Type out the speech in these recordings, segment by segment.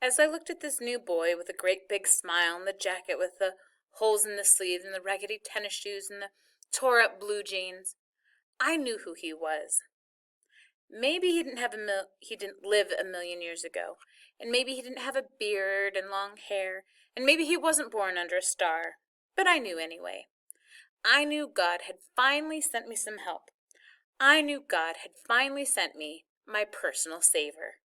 As I looked at this new boy with a great big smile and the jacket with the holes in the sleeves and the raggedy tennis shoes and the tore-up blue jeans, I knew who he was. Maybe he didn't live a million years ago, and maybe he didn't have a beard and long hair, and maybe he wasn't born under a star, but I knew anyway. I knew God had finally sent me some help. I knew God had finally sent me my personal savior.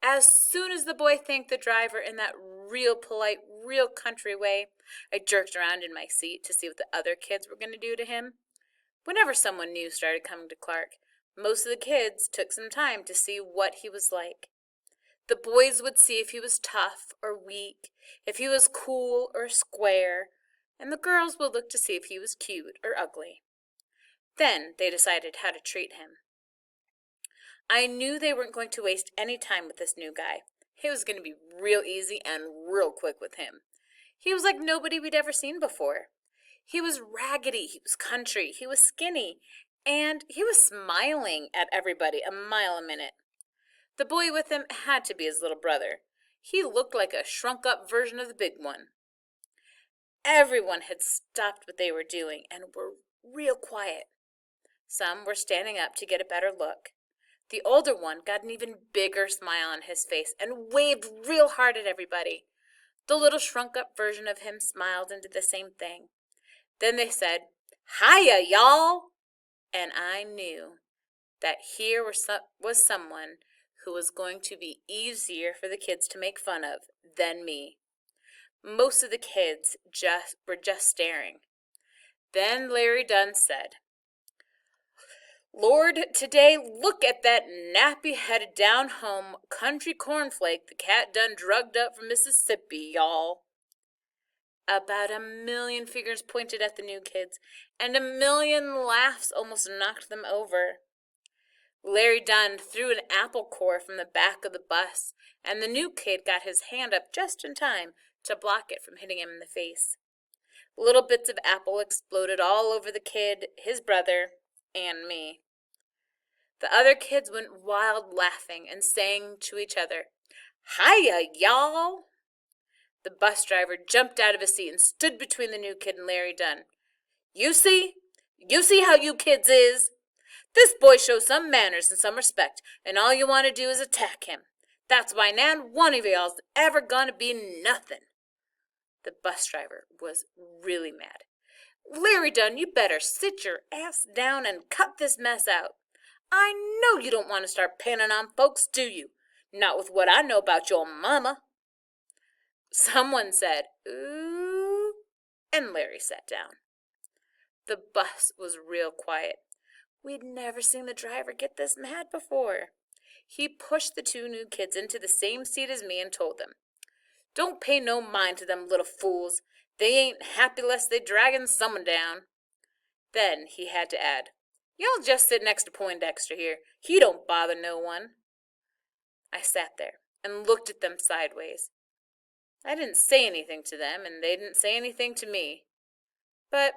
As soon as the boy thanked the driver in that real polite, real country way, I jerked around in my seat to see what the other kids were going to do to him. Whenever someone new started coming to Clark, most of the kids took some time to see what he was like. The boys would see if he was tough or weak, if he was cool or square, and the girls would look to see if he was cute or ugly. Then they decided how to treat him. I knew they weren't going to waste any time with this new guy. It was going to be real easy and real quick with him. He was like nobody we'd ever seen before. He was raggedy, he was country, he was skinny, and he was smiling at everybody a mile a minute. The boy with him had to be his little brother. He looked like a shrunk-up version of the big one. Everyone had stopped what they were doing and were real quiet. Some were standing up to get a better look. The older one got an even bigger smile on his face and waved real hard at everybody. The little shrunk-up version of him smiled and did the same thing. Then they said, "Hiya, y'all!" And I knew that here was someone who was going to be easier for the kids to make fun of than me. Most of the kids were just staring. Then Larry Dunn said, "Lord, today look at that nappy-headed down-home country cornflake the cat done drugged up from Mississippi, y'all." About 1,000,000 fingers pointed at the new kids, and 1,000,000 laughs almost knocked them over. Larry Dunn threw an apple core from the back of the bus, and the new kid got his hand up just in time to block it from hitting him in the face. Little bits of apple exploded all over the kid, his brother, and me. The other kids went wild laughing and saying to each other, "Hiya, y'all!" The bus driver jumped out of his seat and stood between the new kid and Larry Dunn. You see how you kids is? This boy shows some manners and some respect, and all you want to do is attack him. That's why nan one of y'all's ever gonna be nothing." The bus driver was really mad. "Larry Dunn, you better sit your ass down and cut this mess out. I know you don't want to start panning on folks, do you? Not with what I know about your mama." Someone said, "Ooh," and Larry sat down. The bus was real quiet. We'd never seen the driver get this mad before. He pushed the two new kids into the same seat as me and told them, "Don't pay no mind to them little fools. They ain't happy lest they draggin' someone down." Then he had to add, "Y'all just sit next to Poindexter here. He don't bother no one." I sat there and looked at them sideways. I didn't say anything to them, and they didn't say anything to me. But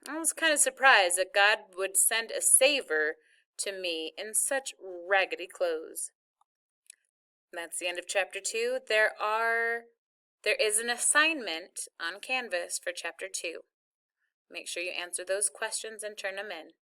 I was kind of surprised that God would send a savior to me in such raggedy clothes. That's the end of chapter 2. There is an assignment on Canvas for chapter 2. Make sure you answer those questions and turn them in.